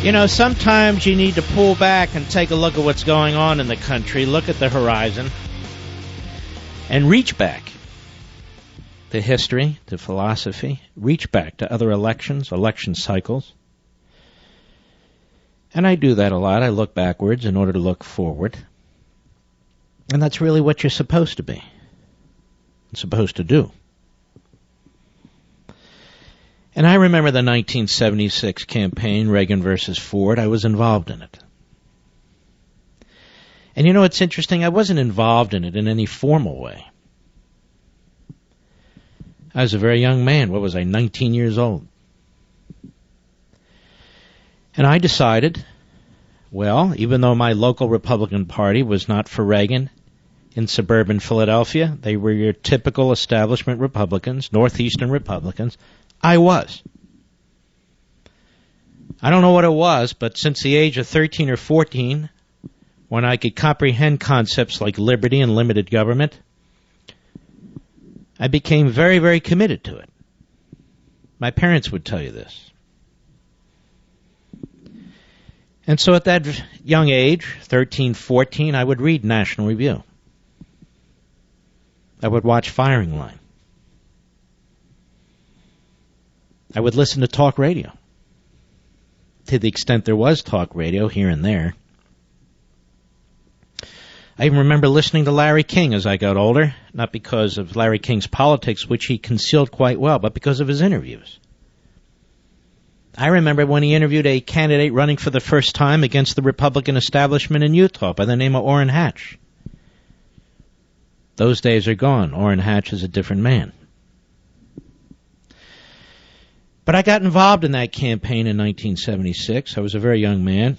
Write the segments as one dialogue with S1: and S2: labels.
S1: You know, sometimes you need to pull back and take a look at what's going on in the country, look at the horizon, and reach back to history, to philosophy, reach back to other elections, election cycles. And I do that a lot. I look backwards in order to look forward. And that's really what you're supposed to be, supposed to do. And I remember the 1976 campaign, Reagan versus Ford. I was involved in it. And you know what's interesting? I wasn't involved in it in any formal way. I was a very young man. What was I, 19 years old? And I decided, well, even though my local Republican Party was not for Reagan in suburban Philadelphia, they were your typical establishment Republicans, Northeastern Republicans, I was. I don't know what it was, but since the age of 13 or 14, when I could comprehend concepts like liberty and limited government, I became very, very committed to it. My parents would tell you this. And so at that young age, 13, 14, I would read National Review. I would watch Firing Line. I would listen to talk radio, to the extent there was talk radio here and there. I even remember listening to Larry King as I got older, not because of Larry King's politics, which he concealed quite well, but because of his interviews. I remember when he interviewed a candidate running for the first time against the Republican establishment in Utah by the name of Orrin Hatch. Those days are gone. Orrin Hatch is a different man. But I got involved in that campaign in 1976. I was a very young man.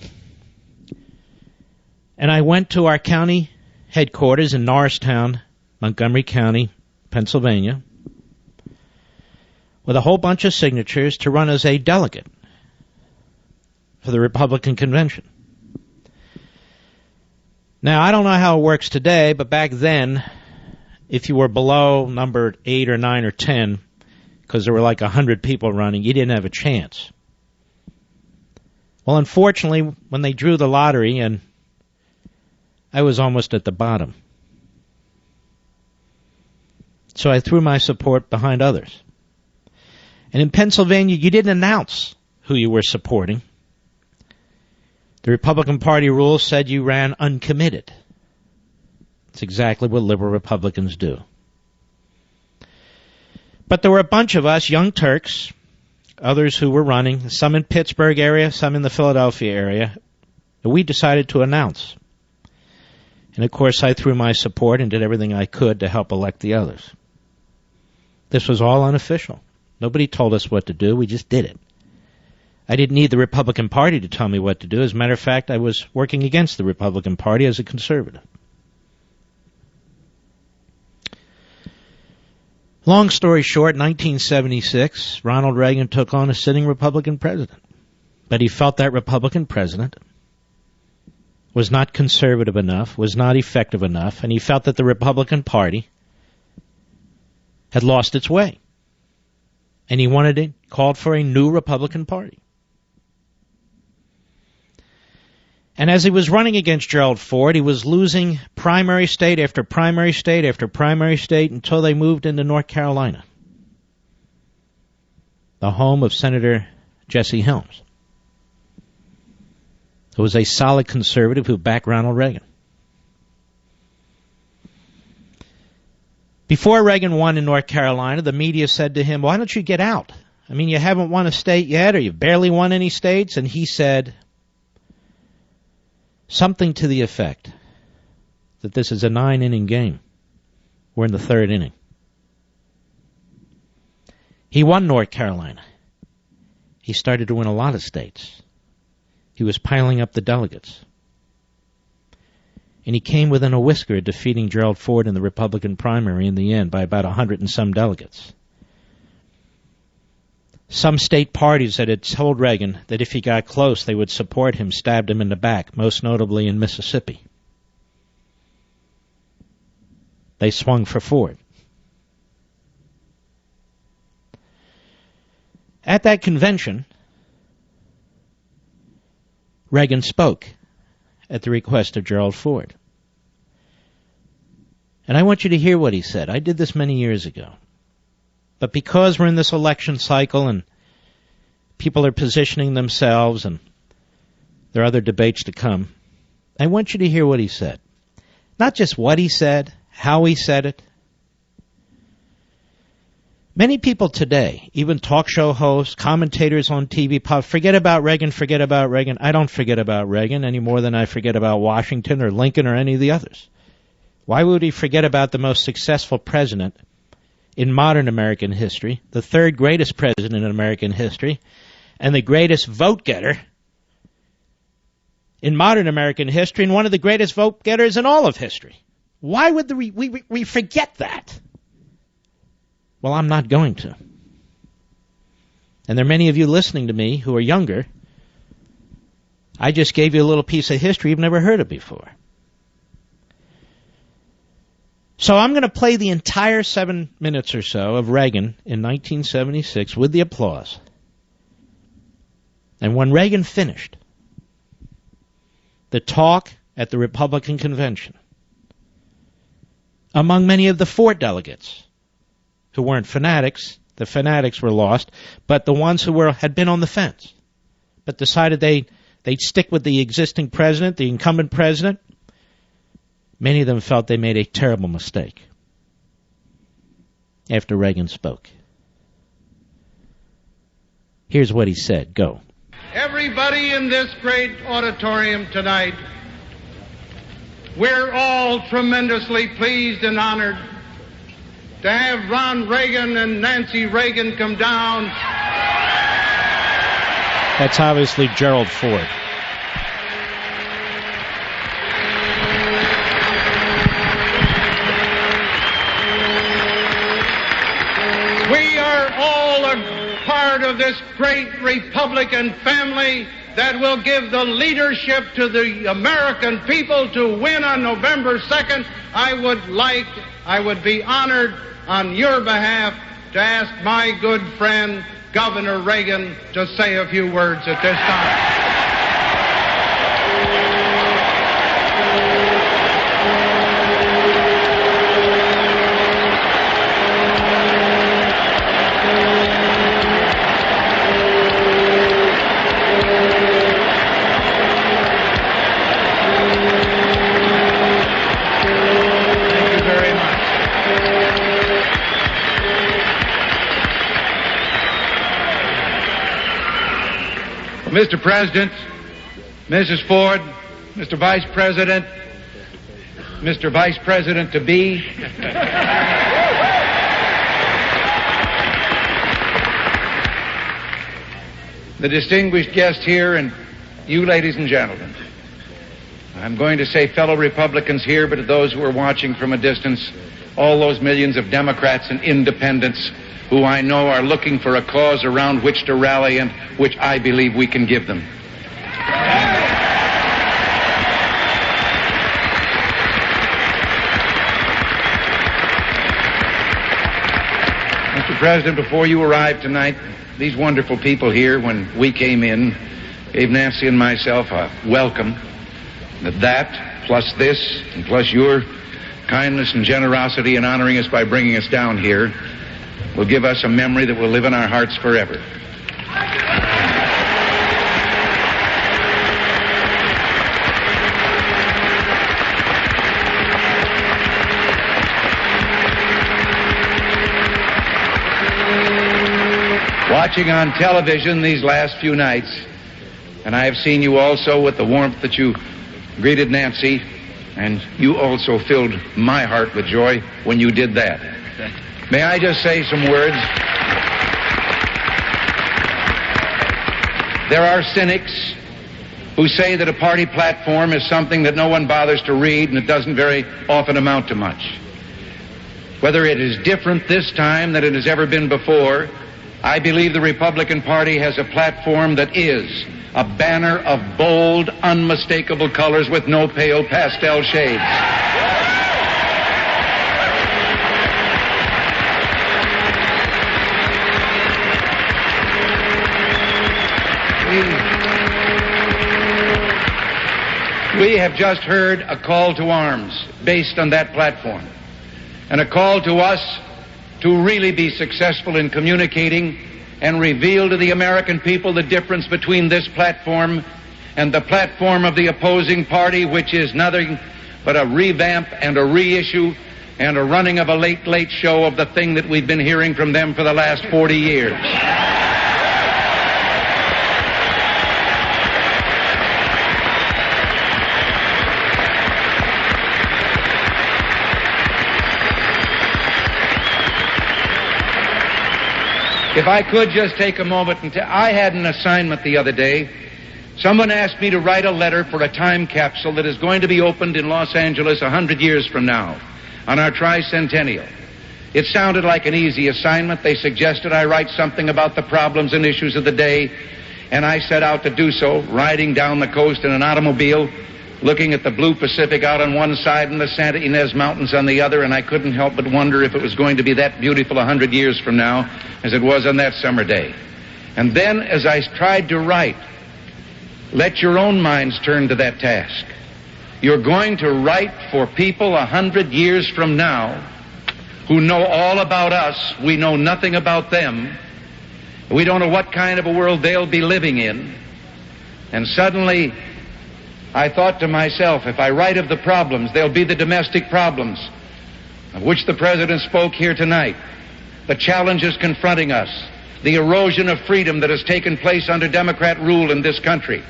S1: And I went to our county headquarters in Norristown, Montgomery County, Pennsylvania, with a whole bunch of signatures to run as a delegate for the Republican convention. Now, I don't know how it works today, but back then, if you were below number 8 or 9 or 10, because there were like 100 people running, you didn't have a chance. Well, unfortunately, when they drew the lottery, and I was almost at the bottom. So I threw my support behind others. And in Pennsylvania, you didn't announce who you were supporting. The Republican Party rules said you ran uncommitted. It's exactly what liberal Republicans do. But there were a bunch of us, young Turks, others who were running, some in Pittsburgh area, some in the Philadelphia area, that we decided to announce. And of course I threw my support and did everything I could to help elect the others. This was all unofficial. Nobody told us what to do, we just did it. I didn't need the Republican Party to tell me what to do. As a matter of fact, I was working against the Republican Party as a conservative. Long story short, 1976, Ronald Reagan took on a sitting Republican president. But he felt that Republican president was not conservative enough, was not effective enough, and he felt that the Republican Party had lost its way. And he called for a new Republican Party. And as he was running against Gerald Ford, he was losing primary state after primary state after primary state until they moved into North Carolina, the home of Senator Jesse Helms, who was a solid conservative who backed Ronald Reagan. Before Reagan won in North Carolina, the media said to him, why don't you get out? I mean, you haven't won a state yet, or you've barely won any states. And he said something to the effect that this is a 9-inning game. We're in the 3rd inning. He won North Carolina. He started to win a lot of states. He was piling up the delegates. And he came within a whisker of defeating Gerald Ford in the Republican primary in the end by about 100 and some delegates. Some state parties that had told Reagan that if he got close, they would support him, stabbed him in the back, most notably in Mississippi. They swung for Ford. At that convention, Reagan spoke at the request of Gerald Ford. And I want you to hear what he said. I did this many years ago. But because we're in this election cycle and people are positioning themselves and there are other debates to come, I want you to hear what he said. Not just what he said, how he said it. Many people today, even talk show hosts, commentators on TV, forget about Reagan, forget about Reagan. I don't forget about Reagan any more than I forget about Washington or Lincoln or any of the others. Why would he forget about the most successful president in modern American history, the third greatest president in American history, and the greatest vote-getter in modern American history, and one of the greatest vote-getters in all of history? Why would we forget that? Well, I'm not going to. And there are many of you listening to me who are younger. I just gave you a little piece of history you've never heard of before. So I'm going to play the entire 7 minutes or so of Reagan in 1976 with the applause. And when Reagan finished the talk at the Republican convention, among many of the Ford delegates who weren't fanatics, the fanatics were lost, but the ones who had been on the fence, but decided they'd stick with the existing president, the incumbent president, many of them felt they made a terrible mistake after Reagan spoke. Here's what he said. Go.
S2: Everybody in this great auditorium tonight, we're all tremendously pleased and honored to have Ron Reagan and Nancy Reagan come down.
S1: That's obviously Gerald Ford.
S2: We are all a part of this great Republican family that will give the leadership to the American people to win on November 2nd. I would be honored on your behalf to ask my good friend, Governor Reagan, to say a few words at this time. Mr. President, Mrs. Ford, Mr. Vice President, Mr. Vice President-to-be, the distinguished guest here, and you, ladies and gentlemen. I'm going to say fellow Republicans here, but to those who are watching from a distance, all those millions of Democrats and independents who I know are looking for a cause around which to rally and which I believe we can give them. Mr. President, before you arrived tonight, these wonderful people here, when we came in, gave Nancy and myself a welcome. That, plus this, and plus your kindness and generosity in honoring us by bringing us down here, will give us a memory that will live in our hearts forever. Watching on television these last few nights, and I have seen you also with the warmth that you greeted Nancy, and you also filled my heart with joy when you did that. May I just say some words? There are cynics who say that a party platform is something that no one bothers to read and it doesn't very often amount to much. Whether it is different this time than it has ever been before, I believe the Republican Party has a platform that is a banner of bold, unmistakable colors with no pale pastel shades. We have just heard a call to arms based on that platform, and a call to us to really be successful in communicating and reveal to the American people the difference between this platform and the platform of the opposing party, which is nothing but a revamp and a reissue and a running of a late show of the thing that we've been hearing from them for the last 40 years. If I could just take a moment and I had an assignment the other day. Someone asked me to write a letter for a time capsule that is going to be opened in Los Angeles 100 years from now on our tricentennial. It sounded like an easy assignment. They suggested I write something about the problems and issues of the day, and I set out to do so, riding down the coast in an automobile, looking at the blue Pacific out on one side and the Santa Ynez Mountains on the other, and I couldn't help but wonder if it was going to be that beautiful 100 years from now as it was on that summer day. And then, as I tried to write, let your own minds turn to that task. You're going to write for people 100 years from now who know all about us. We know nothing about them. We don't know what kind of a world they'll be living in. And suddenly, I thought to myself, if I write of the problems, they'll be the domestic problems of which the President spoke here tonight, the challenges confronting us, the erosion of freedom that has taken place under Democrat rule in this country,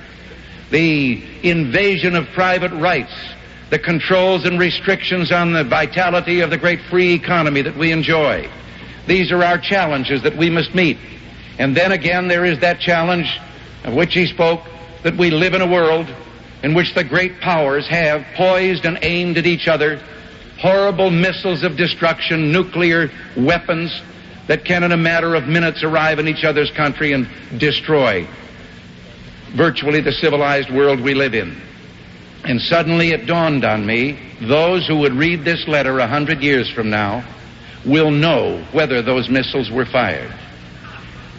S2: the invasion of private rights, the controls and restrictions on the vitality of the great free economy that we enjoy. These are our challenges that we must meet. And then again, there is that challenge of which he spoke, that we live in a world in which the great powers have poised and aimed at each other horrible missiles of destruction, nuclear weapons that can in a matter of minutes arrive in each other's country and destroy virtually the civilized world we live in. And suddenly it dawned on me, those who would read this letter 100 years from now will know whether those missiles were fired.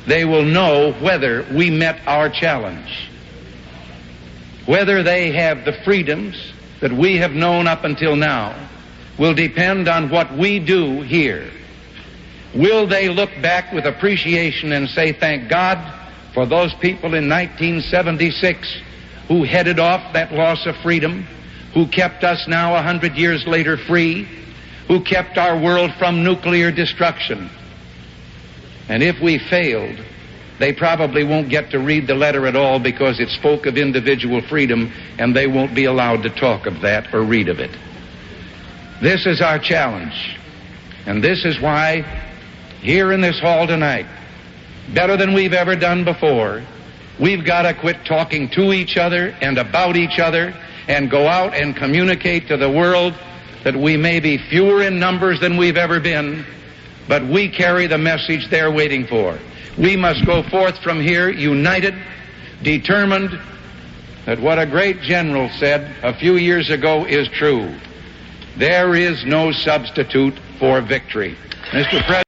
S2: They will know whether we met our challenge. Whether they have the freedoms that we have known up until now will depend on what we do here. Will they look back with appreciation and say, thank God for those people in 1976 who headed off that loss of freedom, who kept us now 100 years later free, who kept our world from nuclear destruction? And if we failed, they probably won't get to read the letter at all because it spoke of individual freedom, and they won't be allowed to talk of that or read of it. This is our challenge, and this is why here in this hall tonight, better than we've ever done before, we've got to quit talking to each other and about each other and go out and communicate to the world that we may be fewer in numbers than we've ever been, but we carry the message they're waiting for. We must go forth from here united, determined that what a great general said a few years ago is true. There is no substitute for victory. Mr. President,